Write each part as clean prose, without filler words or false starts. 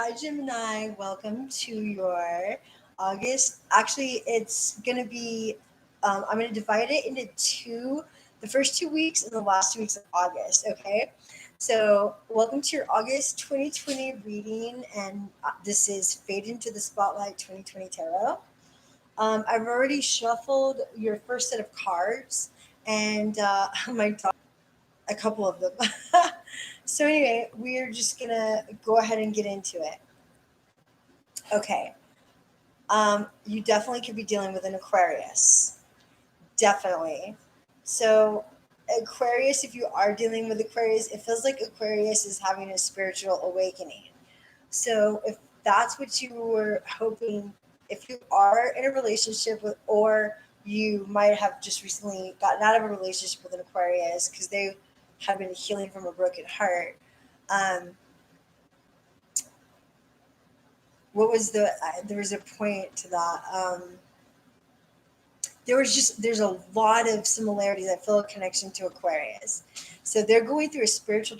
Hi, Gemini. Welcome to your August. Actually, it's going to be, I'm going to divide it into the first 2 weeks and the last 2 weeks of August. Okay. So, welcome to your August 2020 reading. And this is Fade into the Spotlight 2020 Tarot. I've already shuffled your first set of cards, and my dog, a couple of them. So, anyway, we're just going to go ahead and get into it. Okay. You definitely could be dealing with an Aquarius. Definitely. So, Aquarius, if you are dealing with Aquarius, it feels like Aquarius is having a spiritual awakening. So, if that's what you were hoping, if you are in a relationship with, or you might have just recently gotten out of a relationship with an Aquarius because they have been healing from a broken heart, um, what was there was a point to that. There's a lot of similarities. I feel a connection to Aquarius. So they're going through a spiritual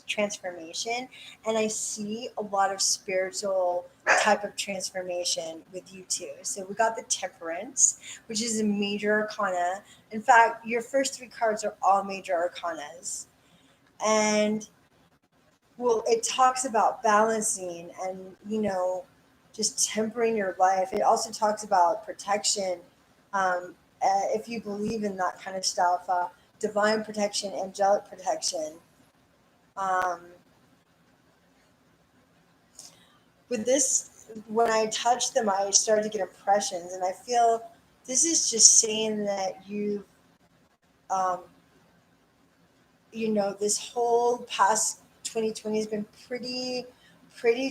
transformation, and I see a lot of spiritual type of transformation with you too. So we got the Temperance, which is a major arcana. In fact, your first three cards are all major arcanas, and well, it talks about balancing and just tempering your life. It also talks about protection. If you believe in that kind of stuff, divine protection, angelic protection. Um, with this, when I touched them, I started to get impressions, and I feel this is just saying that um, this whole past 2020 has been pretty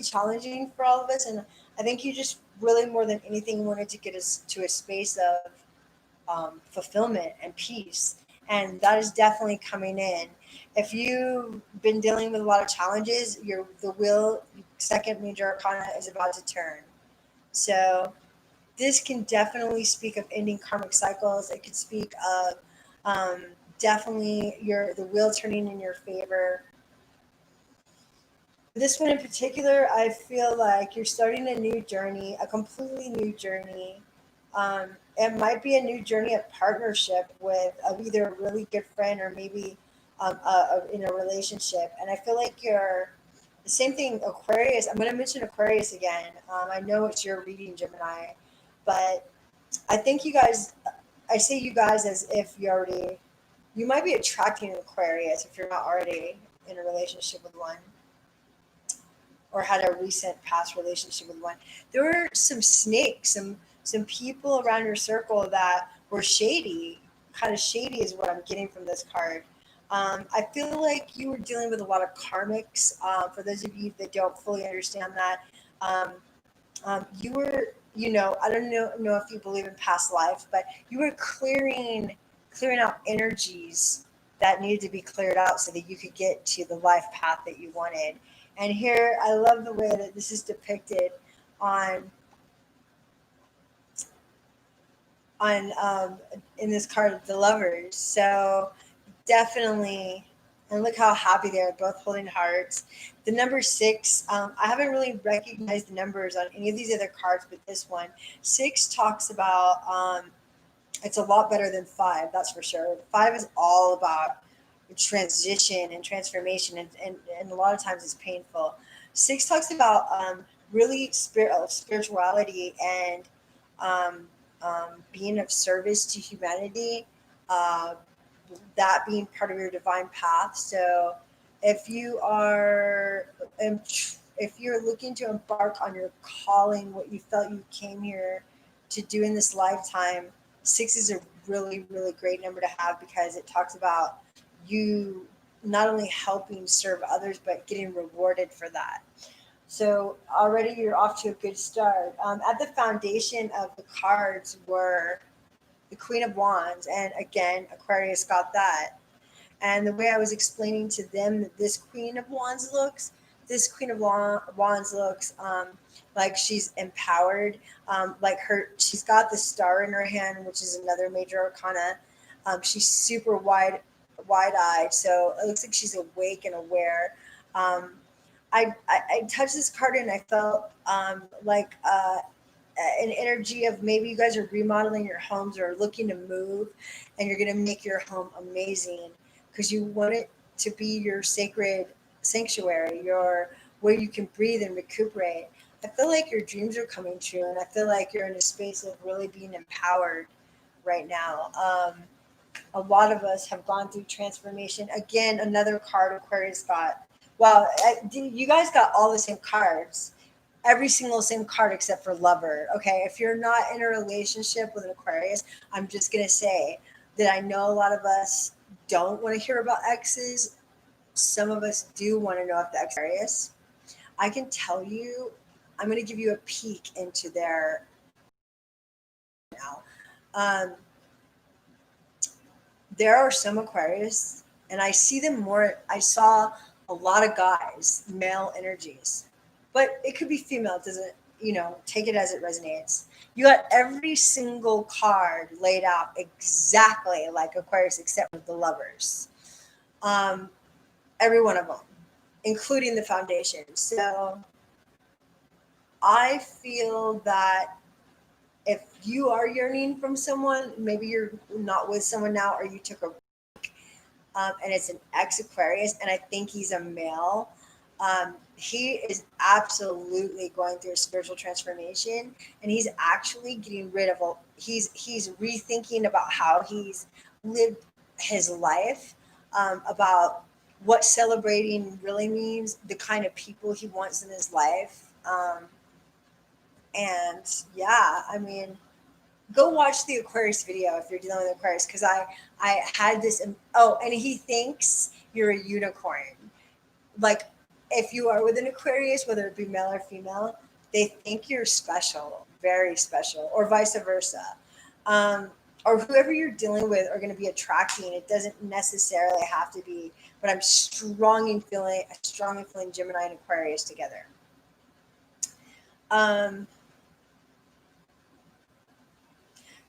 challenging for all of us, and I think you just really more than anything wanted to get us to a space of fulfillment and peace. And that is definitely coming in. If you've been dealing with a lot of challenges, the wheel, second major arcana, is about to turn. So this can definitely speak of ending karmic cycles. It could speak of definitely the wheel turning in your favor. This one in particular, I feel like you're starting a new journey, a completely new journey. It might be a new journey of partnership with either a really good friend or maybe in a relationship. And I feel like you're the same thing, Aquarius. I'm going to mention Aquarius again. I know it's your reading, Gemini, but I think you guys, I say you guys as if you might be attracting an Aquarius if you're not already in a relationship with one or had a recent past relationship with one. There were some snakes, some people around your circle that were shady. Kind of shady is what I'm getting from this card. I feel like you were dealing with a lot of karmics. For those of you that don't fully understand that, um, you were, I don't know if you believe in past life, but you were clearing out energies that needed to be cleared out so that you could get to the life path that you wanted. And here, I love the way that this is depicted on in this card, the lovers. So definitely, and look how happy they are, both holding hearts. The number six, I haven't really recognized the numbers on any of these other cards, but this one, six talks about it's a lot better than five, that's for sure. Five is all about transition and transformation, and a lot of times it's painful. Six talks about really spirituality and um, being of service to humanity, uh, that being part of your divine path. So if you are if you're looking to embark on your calling, what you felt you came here to do in this lifetime, six is a really great number to have because it talks about you not only helping serve others but getting rewarded for that. So already you're off to a good start. At the foundation of the cards were the Queen of Wands, and again, Aquarius got that. And the way I was explaining to them that this Queen of Wands looks like she's empowered. She's got the star in her hand, which is another major arcana. She's super wide eyed, so it looks like she's awake and aware. Um, I touched this card and I felt like an energy of maybe you guys are remodeling your homes or looking to move, and you're going to make your home amazing because you want it to be your sacred sanctuary, your where you can breathe and recuperate. I feel like your dreams are coming true, and I feel like you're in a space of really being empowered right now. A lot of us have gone through transformation. Again, another card Aquarius got. Well, you guys got all the same cards, every single same card except for lover. Okay, if you're not in a relationship with an Aquarius, I'm just gonna say that I know a lot of us don't want to hear about exes. Some of us do want to know if the ex is Aquarius. I can tell you, I'm gonna give you a peek into their now. Um, there are some Aquarius, and I see them more. I saw a lot of guys, male energies, but it could be female. It doesn't, take it as it resonates. You got every single card laid out exactly like Aquarius, except for the lovers. Um, every one of them, including the foundation. So I feel that if you are yearning from someone, maybe you're not with someone now, or you took a and it's an ex Aquarius, and I think he's a male. He is absolutely going through a spiritual transformation, and he's actually getting rid of all. He's rethinking about how he's lived his life, about what celebrating really means, the kind of people he wants in his life, and yeah, I mean, go watch the Aquarius video if you're dealing with Aquarius, because I had this. Oh, and he thinks you're a unicorn. Like, if you are with an Aquarius, whether it be male or female, they think you're special, very special, or vice versa. Um, or whoever you're dealing with are going to be attracting. It doesn't necessarily have to be, but I'm strongly feeling Gemini and Aquarius together. Um,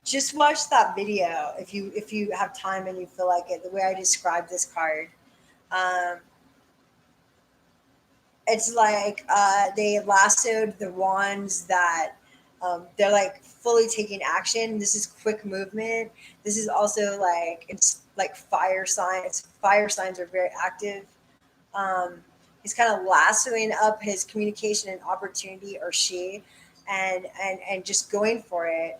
just watch that video if you have time and you feel like it. The way I described this card, um, it's like they lassoed the wands that they're like fully taking action. This is quick movement. This is also like it's like fire signs. Fire signs are very active. Um, he's kind of lassoing up his communication and opportunity, or she, and just going for it.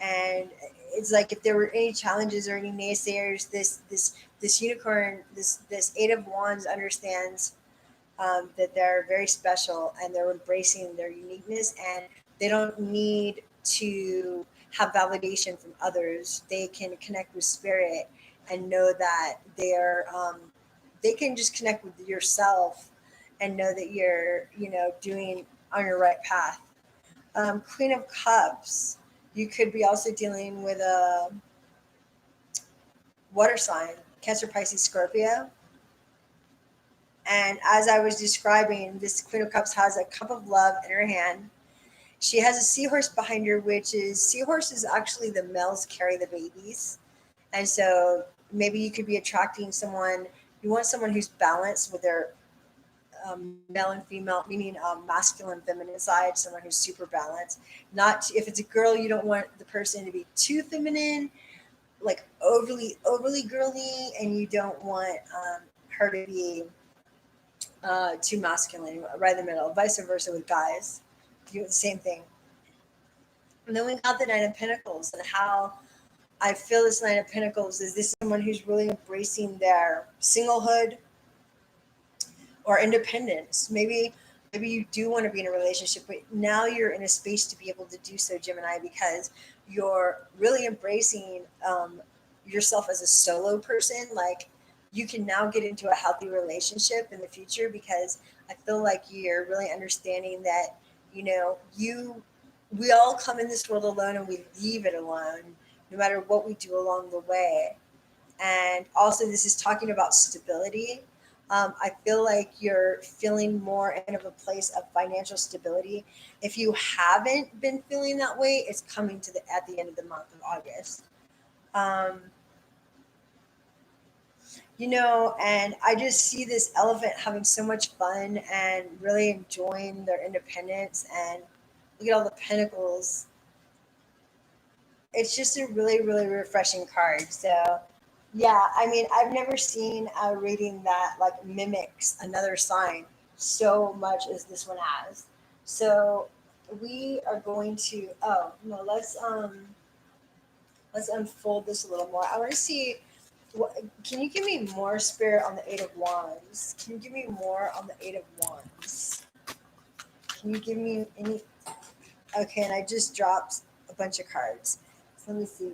And it's like if there were any challenges or any naysayers, this unicorn, this eight of wands understands that they're very special, and they're embracing their uniqueness, and they don't need to have validation from others. They can connect with spirit and know that they can just connect with yourself and know that you're doing on your right path. Queen of Cups, you could be also dealing with a water sign, Cancer, Pisces, Scorpio. And as I was describing, this Queen of Cups has a cup of love in her hand. She has a seahorse behind her, which is seahorses actually the males carry the babies. And so maybe you could be attracting someone, you want someone who's balanced with their male and female, meaning masculine, feminine side, someone who's super balanced. Not if it's a girl, you don't want the person to be too feminine, like overly girly, and you don't want her to be too masculine, right in the middle. Vice versa with guys, do the same thing. And then we got the Nine of Pentacles, and how I feel this Nine of Pentacles is this someone who's really embracing their singlehood or independence. Maybe you do want to be in a relationship, but now you're in a space to be able to do so, Gemini, because you're really embracing yourself as a solo person. Like, you can now get into a healthy relationship in the future, because I feel like you're really understanding that we all come in this world alone, and we leave it alone, no matter what we do along the way. And also, this is talking about stability. I feel like you're feeling more in of a place of financial stability. If you haven't been feeling that way, it's coming to at the end of the month of August. Um, And I just see this elephant having so much fun and really enjoying their independence. And look at all the pentacles. It's just a really, really refreshing card. So, yeah, I mean, I've never seen a reading that like mimics another sign so much as this one has. So, we are going to. Oh no, let's unfold this a little more. I want to see. What, can you give me more spirit on the Eight of Wands? Can you give me more on the Eight of Wands? Can you give me any? Okay, and I just dropped a bunch of cards. So let me see.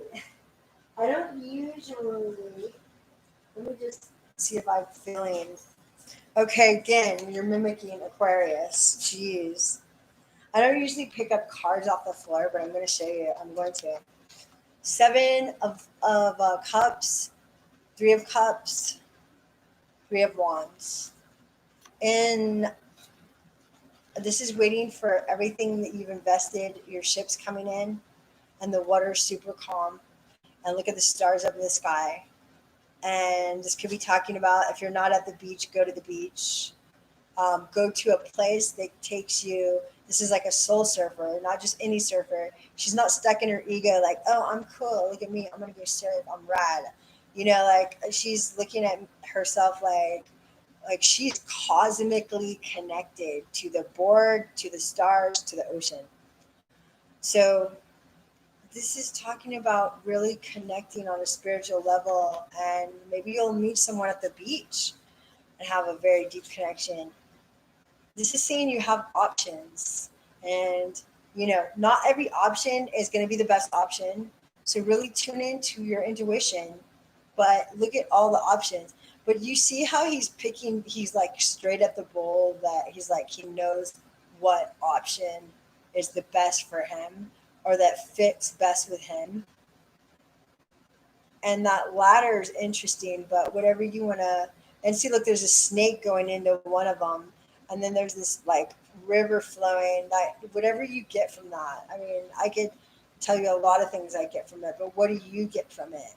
I don't usually. Let me just see if I'm feeling. Okay, again, you're mimicking Aquarius. Jeez. I don't usually pick up cards off the floor, but I'm going to show you. I'm going to. Seven of Cups, Three of Cups, Three of Wands. And this is waiting for everything that you've invested. Your ship's coming in, and the water's super calm. And look at the stars up in the sky. And this could be talking about if you're not at the beach, go to the beach. Go to a place that takes you. This is like a soul surfer, not just any surfer. She's not stuck in her ego, like, oh, I'm cool. Look at me. I'm going to go surf. I'm rad. Like she's looking at herself like she's cosmically connected to the board, to the stars, to the ocean. So this is talking about really connecting on a spiritual level, and maybe you'll meet someone at the beach and have a very deep connection. This is saying you have options, and not every option is going to be the best option. So really tune into your intuition, but look at all the options. But you see how he's like straight at the bull, that he's like he knows what option is the best for him or that fits best with him. And that ladder is interesting, but whatever you want to. And see, look, there's a snake going into one of them, and then there's this like river flowing. That whatever you get from that, I mean, I could tell you a lot of things I get from it, but what do you get from it?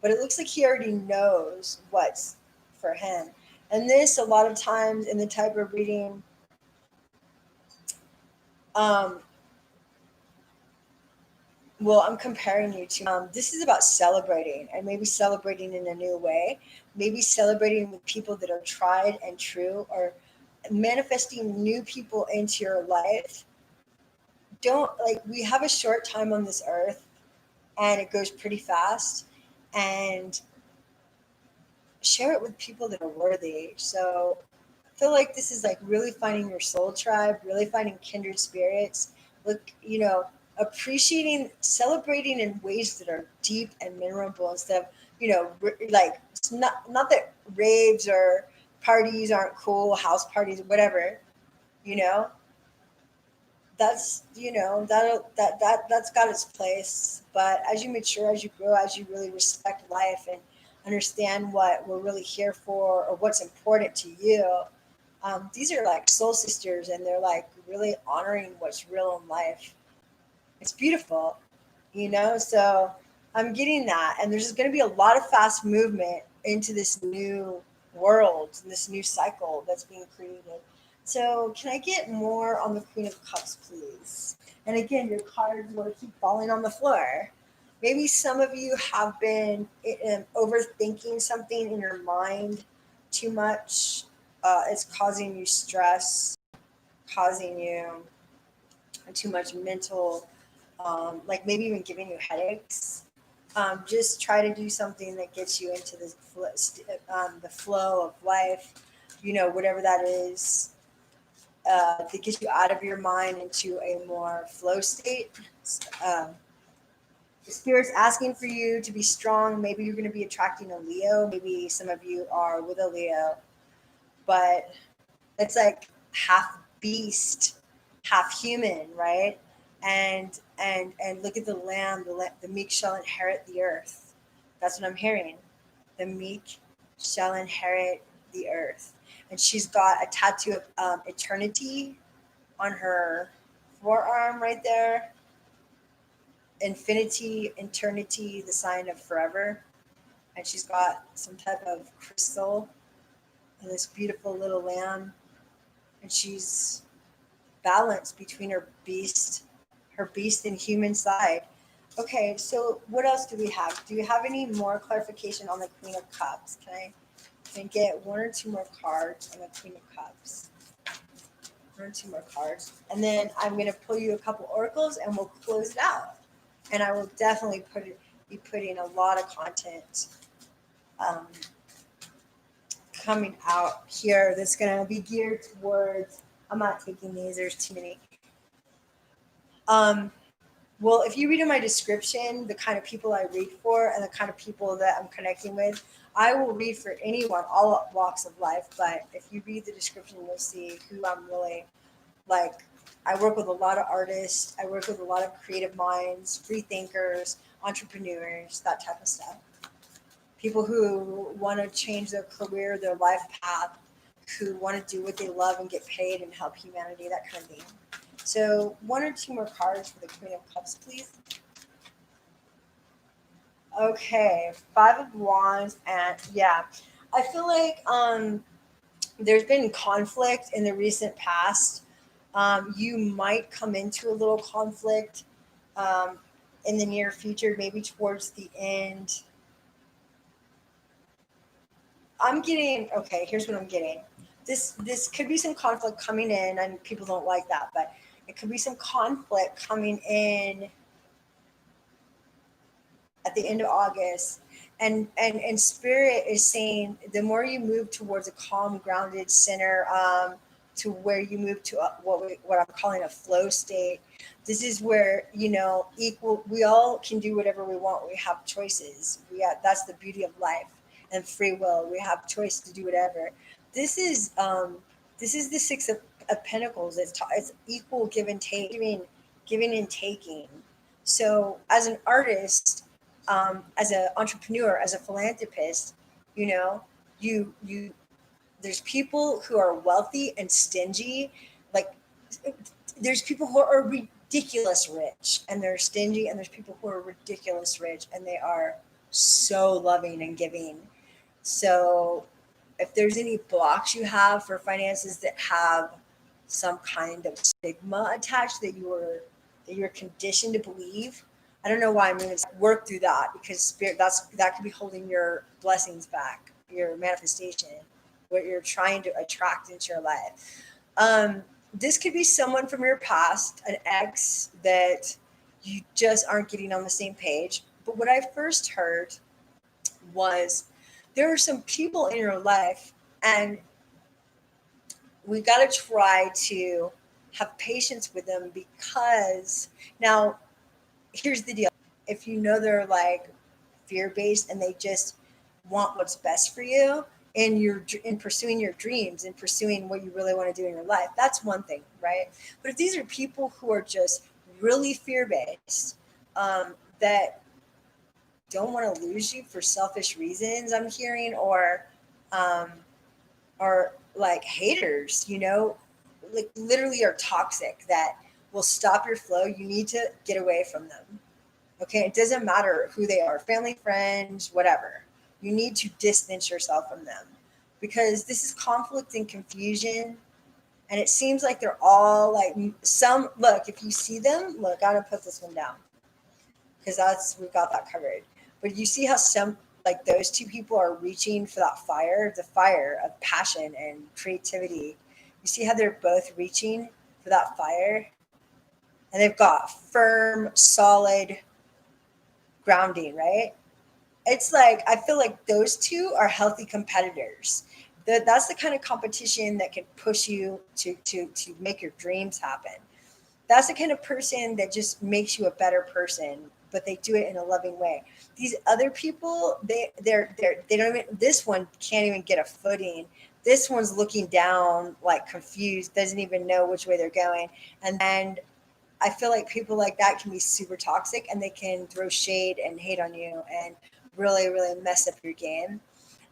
But it looks like he already knows what's for him. And this, a lot of times in the type of reading, um, well, I'm comparing you to. This is about celebrating, and maybe celebrating in a new way, maybe celebrating with people that are tried and true, or manifesting new people into your life. Don't like we have a short time on this earth, and it goes pretty fast, and share it with people that are worthy. So I feel like this is like really finding your soul tribe, really finding kindred spirits. Look, appreciating, celebrating in ways that are deep and memorable instead of, like it's not that raves or parties aren't cool, house parties, whatever, you know, that's, that's got its place. But as you mature, as you grow, as you really respect life and understand what we're really here for or what's important to you, these are like soul sisters, and they're like really honoring what's real in life. It's beautiful, So I'm getting that, and there's going to be a lot of fast movement into this new world, this new cycle that's being created. So can I get more on the Queen of Cups, please? And again, your cards will keep falling on the floor. Maybe some of you have been overthinking something in your mind too much. It's causing you stress, causing you too much mental, like maybe even giving you headaches. Just try to do something that gets you into the flow of life, whatever that is, that gets you out of your mind into a more flow state. Um, the spirit's asking for you to be strong. Maybe you're going to be attracting a Leo. Maybe some of you are with a Leo, but it's like half beast, half human, right? And look at the lamb. The meek shall inherit the earth. That's what I'm hearing. The meek shall inherit the earth. And she's got a tattoo of eternity on her forearm right there. Infinity, eternity, the sign of forever. and she's got some type of crystal and this beautiful little lamb, and she's balanced between her beast and human side. Okay, so what else do we have? Do you have any more clarification on the Queen of Cups? Can I get one or two more cards on the Queen of Cups? One or two more cards. And then I'm going to pull you a couple oracles and we'll close it out. And I will definitely be putting a lot of content um, coming out here that's going to be geared towards. I'm not taking these, there's too many. Well, if you read in my description the kind of people I read for and the kind of people that I'm connecting with, I will read for anyone, all walks of life. But if you read the description, you'll see who I'm really like. I work with a lot of artists. I work with a lot of creative minds, free thinkers, entrepreneurs, that type of stuff. People who want to change their career, their life path, who want to do what they love and get paid and help humanity, that kind of thing. So one or two more cards for the Queen of Cups, please. Okay, Five of Wands, and yeah, I feel like there's been conflict in the recent past. You might come into a little conflict um, in the near future, maybe towards the end. I'm getting okay. Here's what I'm getting. This could be some conflict coming in, and people don't like that, but it could be some conflict coming in at the end of August. And Spirit is saying the more you move towards a calm, grounded center, to where you move to what I'm calling a flow state. This is where equal. We all can do whatever we want. We have choices. That's the beauty of life and free will. We have choice to do whatever. This is this is the of Pentacles. It's equal give and take, giving and taking. So as an artist, as an entrepreneur, as a philanthropist, you know, you there's people who are wealthy and stingy. Like there's people who are ridiculous rich and they're stingy, and there's people who are ridiculous rich and they are so loving and giving. So if there's any blocks you have for finances that have some kind of stigma attached that you're conditioned to believe, I don't know why I'm going to work through that, because spirit that could be holding your blessings back, your manifestation, what you're trying to attract into your life. This could be someone from your past, an ex that you just aren't getting on the same page. But what I first heard was there are some people in your life, and we got to try to have patience with them, because now here's the deal. If you know they're like fear-based and they just want what's best for you, and you're in pursuing your dreams and pursuing what you really want to do in your life, that's one thing, right? But if these are people who are just really fear-based, that don't want to lose you for selfish reasons, I'm hearing, um, or like haters, like literally are toxic, that will stop your flow, you need to get away from them. Okay, it doesn't matter who they are, family, friends, whatever. You need to distance yourself from them, because this is conflict and confusion. And it seems like they're all like some look, if you see them, look, I'm gonna put this one down because we've got that covered. But you see how some like those two people are reaching for that fire, the fire of passion and creativity. You see how they're both reaching for that fire, and they've got firm, solid grounding, right? It's like I feel like those two are healthy competitors. That's the kind of competition that can push you to make your dreams happen. That's the kind of person that just makes you a better person, but they do it in a loving way. These other people, they don't even. This one can't even get a footing. This one's looking down, like confused, doesn't even know which way they're going. And I feel like people like that can be super toxic, and they can throw shade and hate on you and really, really mess up your game.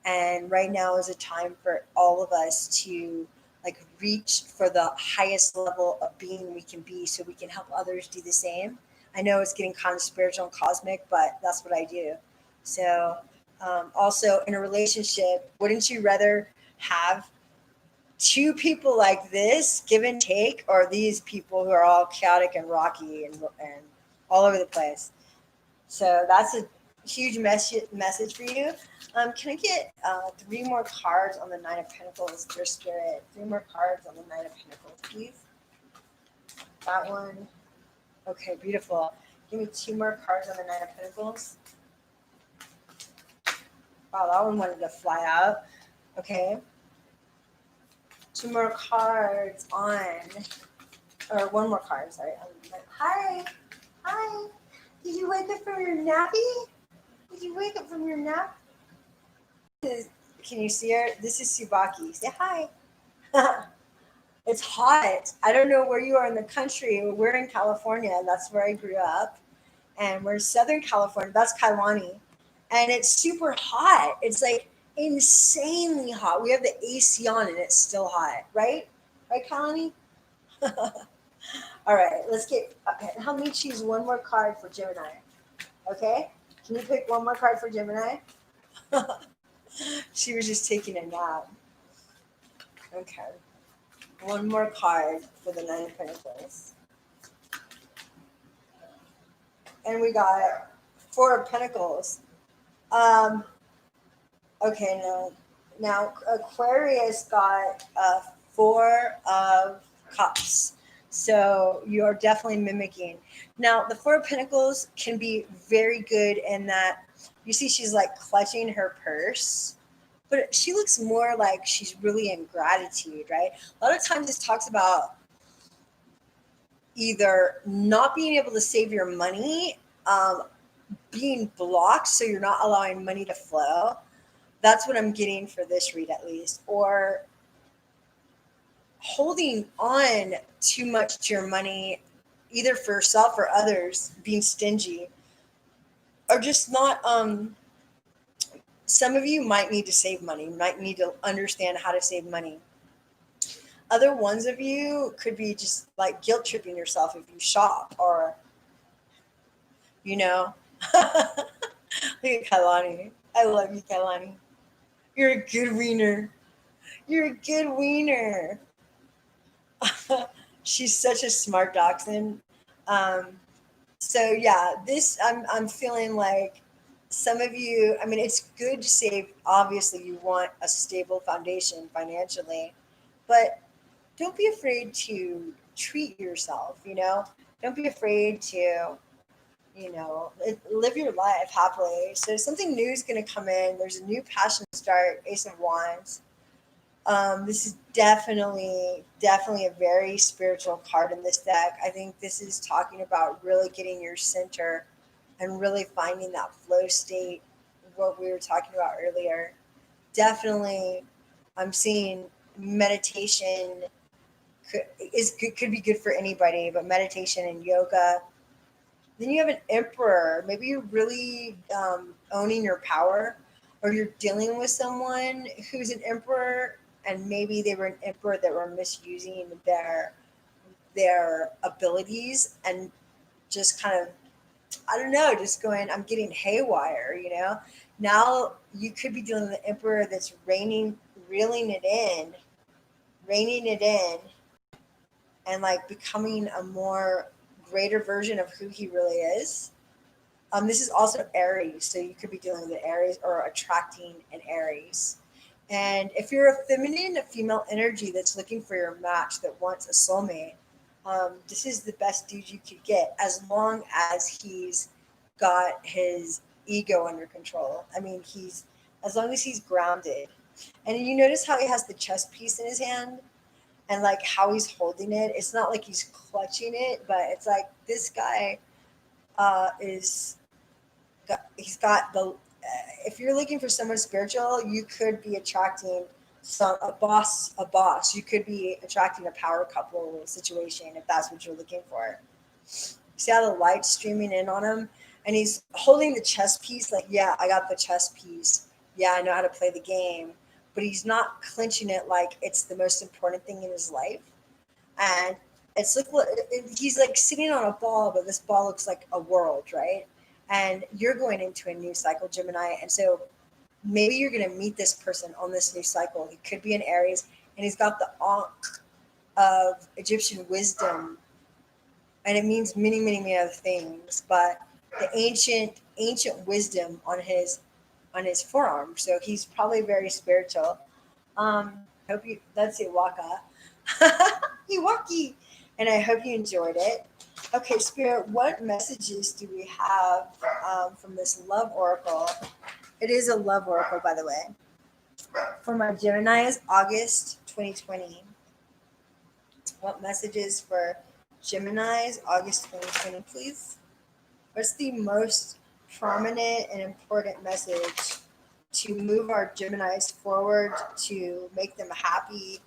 And right now is a time for all of us to like reach for the highest level of being we can be, so we can help others do the same. I know it's getting kind of spiritual and cosmic, but that's what I do. So Also, in a relationship, wouldn't you rather have two people like this, give and take, or these people who are all chaotic and rocky and all over the place? So that's a huge message for you. Can I get three more cards on the Nine of Pentacles, dear Spirit? Three more cards on the Nine of Pentacles, please. That one. Okay, beautiful. Give me two more cards on the Nine of Pentacles. Wow, that one wanted to fly out. Okay. Two more cards on, or one more card, sorry. Hi. Hi. Did you wake up from your nappy? Did you wake up from your nap? Can you see her? This is Subaki. Say hi. It's hot. I don't know where you are in the country. We're in California. That's where I grew up. And we're in Southern California. That's Kailani. And it's super hot. It's like insanely hot. We have the AC on and it's still hot, right? Right, Kailani? All right, let's get, okay, help me choose one more card for Gemini. Okay? Can you pick one more card for Gemini? She was just taking a nap. Okay. One more card for the Nine of Pentacles. And we got Four of Pentacles. Okay, no. Now Aquarius got Four of Cups. So you're definitely mimicking. Now the Four of Pentacles can be very good in that you see she's like clutching her purse, but she looks more like she's really in gratitude, right? A lot of times this talks about either not being able to save your money, being blocked, so you're not allowing money to flow. That's what I'm getting for this read, at least. Or holding on too much to your money, either for yourself or others, being stingy, or just not. Some of you might need to save money, might need to understand how to save money. Other ones of you could be just like guilt tripping yourself if you shop, or, you know. Look at Kailani. I love you, Kailani. You're a good wiener. You're a good wiener. She's such a smart dachshund. Um, so yeah, this I'm feeling like some of you. I mean, it's good to save. Obviously, you want a stable foundation financially, but don't be afraid to treat yourself. Don't be afraid to live your life happily. So something new is going to come in. There's a new passion start. Ace of Wands. This is definitely a very spiritual card in this deck. I think this is talking about really getting your center and really finding that flow state, what we were talking about earlier. Definitely, I'm seeing meditation could be good for anybody, but meditation and yoga. Then you have an emperor. Maybe you're really owning your power, or you're dealing with someone who's an emperor, and maybe they were an emperor that were misusing their abilities and just kind of, I don't know, just going, I'm getting haywire. Now you could be dealing with an emperor that's reining it in, and like becoming a more greater version of who he really is. This is also Aries, so you could be dealing with an Aries or attracting an Aries. And if you're a feminine, a female energy that's looking for your match, that wants a soulmate, this is the best dude you could get, as long as he's got his ego under control. I mean, as long as he's grounded. And you notice how he has the chess piece in his hand, and like how he's holding it. It's not like he's clutching it, but it's like this guy he's got the. If you're looking for someone spiritual, you could be attracting a boss. You could be attracting a power couple situation if that's what you're looking for. See how the light's streaming in on him, and he's holding the chess piece. Like, yeah, I got the chess piece. Yeah, I know how to play the game. But he's not clinching it like it's the most important thing in his life. And it's like he's like sitting on a ball, but this ball looks like a world, right? And you're going into a new cycle, Gemini. And so maybe you're going to meet this person on this new cycle. He could be in Aries, and he's got the Ankh of Egyptian wisdom, and it means many, many, many other things. But the ancient wisdom on his forearm. So he's probably very spiritual. Hope you that's it, Waka. Iwaki. And I hope you enjoyed it. Okay, Spirit, what messages do we have from this love oracle? It is a love oracle, by the way. For my Gemini's August 2020. What messages for Gemini's August 2020, please? What's the most prominent and important message to move our Geminis forward, to make them happy,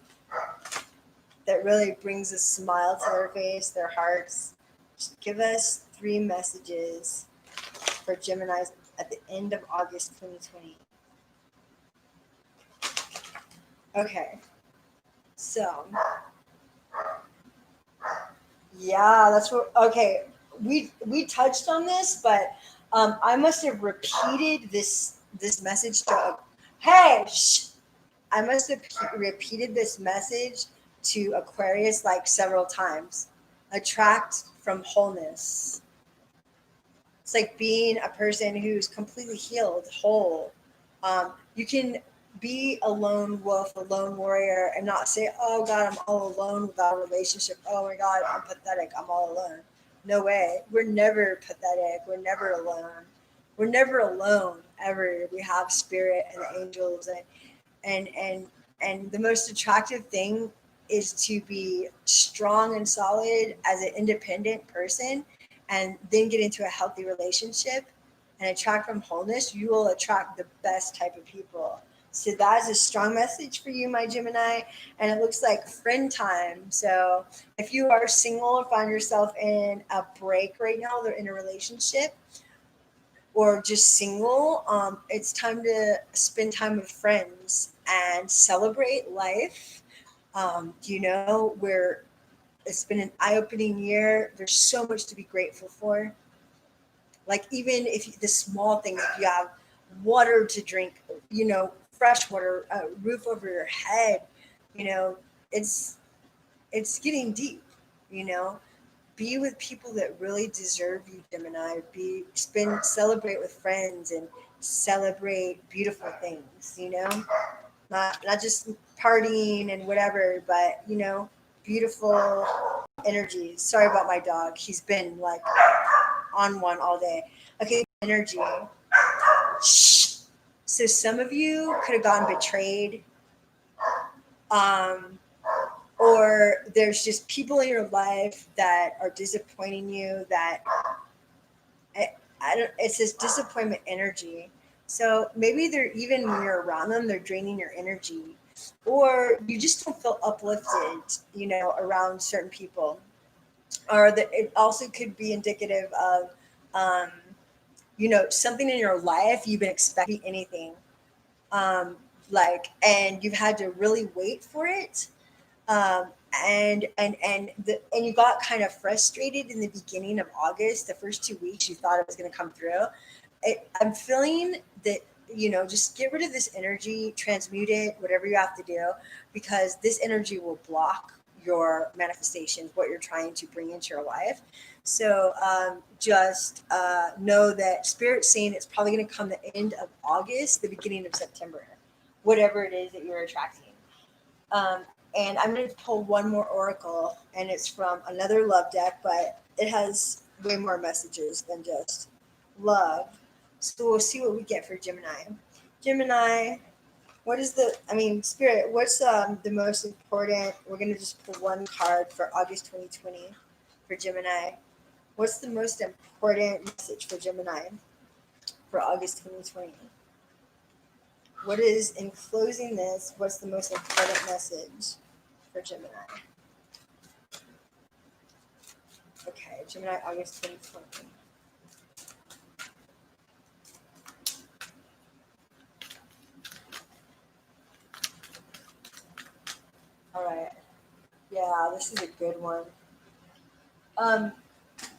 that really brings a smile to their face, their hearts? Just give us 3 messages for Geminis at the end of August 2020. Okay, so yeah, that's what. Okay, we touched on this, but I must have repeated this message to. Hey, shh! I must have repeated this message to Aquarius like several times. Attract from wholeness. It's like being a person who's completely healed, whole. You can be a lone wolf, a lone warrior, and not say, "Oh God, I'm all alone without a relationship. Oh my God, I'm pathetic. I'm all alone." No way. We're never pathetic. We're never alone. We're never alone ever. We have spirit and the angels, and and and the most attractive thing is to be strong and solid as an independent person, and then get into a healthy relationship and attract from wholeness. You will attract the best type of people. So that is a strong message for you, my Gemini. And it looks like friend time. So if you are single or find yourself in a break right now, they're in a relationship, or just single, it's time to spend time with friends and celebrate life. Where it's been an eye-opening year. There's so much to be grateful for. Like, even if the small things, if you have water to drink, fresh water, a roof over your head, you know, it's it's getting deep. You know, be with people that really deserve you, Gemini. Celebrate with friends and celebrate beautiful things. Not just partying and whatever, but beautiful energies. Sorry about my dog. He's been like on one all day. Okay, energy. Shh. So some of you could have gotten betrayed. Um, or there's just people in your life that are disappointing you, that I don't, it's this disappointment energy. So maybe they're, even when you're around them, they're draining your energy, or you just don't feel uplifted, around certain people. Or that it also could be indicative of, um, something in your life you've been expecting anything, um, and you've had to really wait for it, and you got kind of frustrated in the beginning of August. The first 2 weeks, you thought it was going to come through. I'm feeling that, just get rid of this energy, transmute it, whatever you have to do, because this energy will block your manifestations, what you're trying to bring into your life. So just know that Spirit's saying it's probably going to come the end of August, the beginning of September, whatever it is that you're attracting. Um, and I'm going to pull one more oracle, and it's from another love deck, but it has way more messages than just love. So we'll see what we get for Gemini. Gemini, Spirit, what's the most important? We're going to just pull one card for August 2020 for Gemini. What's the most important message for Gemini for August 2020? What is, in closing this, what's the most important message for Gemini? Okay, Gemini, August 2020. All right. Yeah, this is a good one.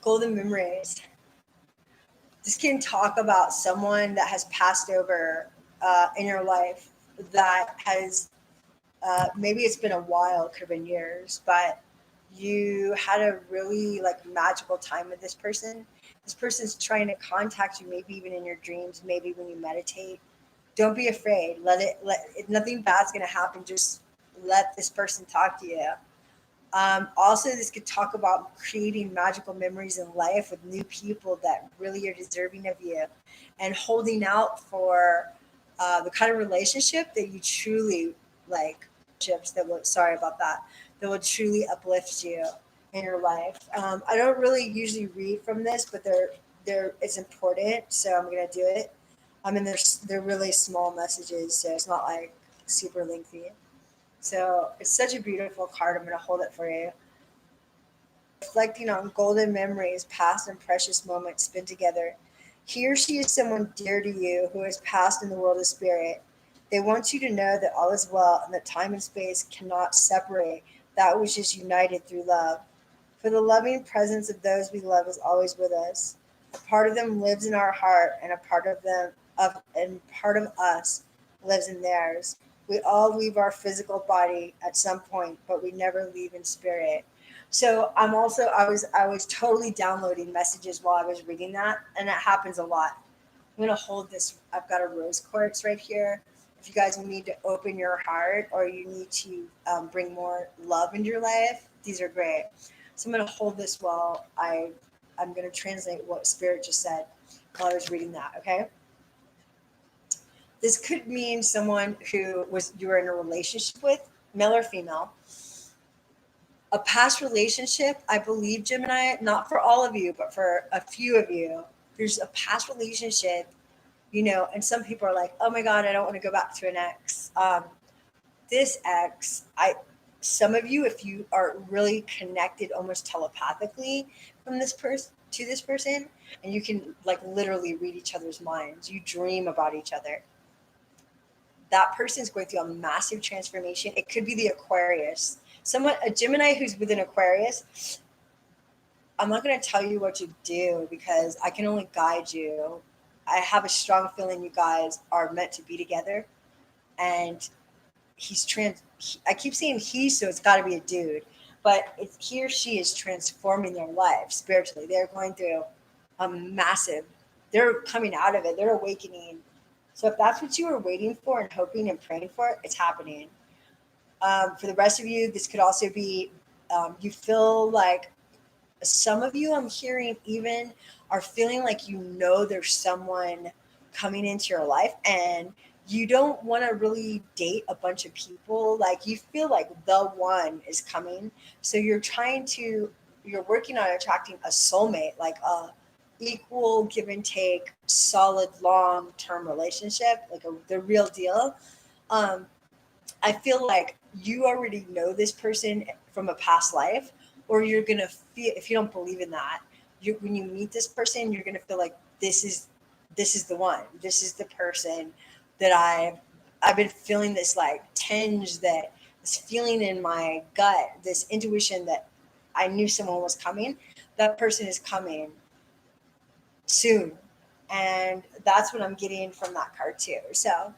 Golden memories. This can talk about someone that has passed over, in your life that has maybe it's been a while, it could have been years, but you had a really like magical time with this person. This person's trying to contact you, maybe even in your dreams, maybe when you meditate. Don't be afraid. Nothing bad's gonna happen. Just let this person talk to you. Also, this could talk about creating magical memories in life with new people that really are deserving of you, and holding out for the kind of relationship that you truly like. Chips that will, sorry about that will truly uplift you in your life. I don't really usually read from this, but it's important, so I'm gonna do it. I mean, they're really small messages, so it's not like super lengthy. So it's such a beautiful card. I'm going to hold it for you. Reflecting on golden memories, past and precious moments spent together. He or she is someone dear to you who has passed in the world of spirit. They want you to know that all is well and that time and space cannot separate that which is united through love. For the loving presence of those we love is always with us. A part of them lives in our heart, and a part of them of and part of us lives in theirs. We all leave our physical body at some point, but we never leave in spirit. So I was totally downloading messages while I was reading that, and that happens a lot. I'm gonna hold this. I've got a rose quartz right here. If you guys need to open your heart or you need to bring more love into your life, these are great. So I'm gonna hold this while I'm gonna translate what Spirit just said while I was reading that. Okay. This could mean someone who was you were in a relationship with, male or female, a past relationship. I believe, Gemini, not for all of you, but for a few of you. There's a past relationship, and some people are like, oh my God, I don't want to go back to an ex. This ex, some of you, if you are really connected almost telepathically from this person to this person, and you can like literally read each other's minds, you dream about each other. That person is going through a massive transformation. It could be the Aquarius. A Gemini who's with an Aquarius. I'm not going to tell you what to do because I can only guide you. I have a strong feeling you guys are meant to be together. And I keep saying he, so it's got to be a dude. But he or she is transforming their life spiritually. They're going through they're coming out of it. They're awakening. So if that's what you were waiting for and hoping and praying for, it's happening. For the rest of you, this could also be you feel like some of you, I'm hearing, even are feeling like there's someone coming into your life and you don't want to really date a bunch of people. Like you feel like the one is coming. So you're working on attracting a soulmate, like a equal give and take, solid long-term relationship, like the real deal. Um, I feel like you already know this person from a past life, or you're gonna feel, if you don't believe in that, when you meet this person, you're gonna feel like this is the one. This is the person that I've been feeling this like tinge, that this feeling in my gut, this intuition that I knew someone was coming. That person is coming soon. And that's what I'm getting from that card too. So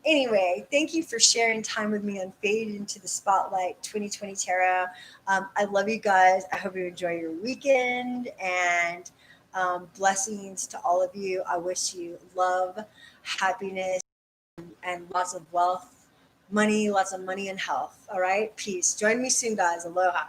anyway, thank you for sharing time with me on Fade into the Spotlight 2020 Tarot. I love you guys. I hope you enjoy your weekend, and blessings to all of you. I wish you love, happiness, and lots of wealth, lots of money and health. All right. Peace. Join me soon, guys. Aloha.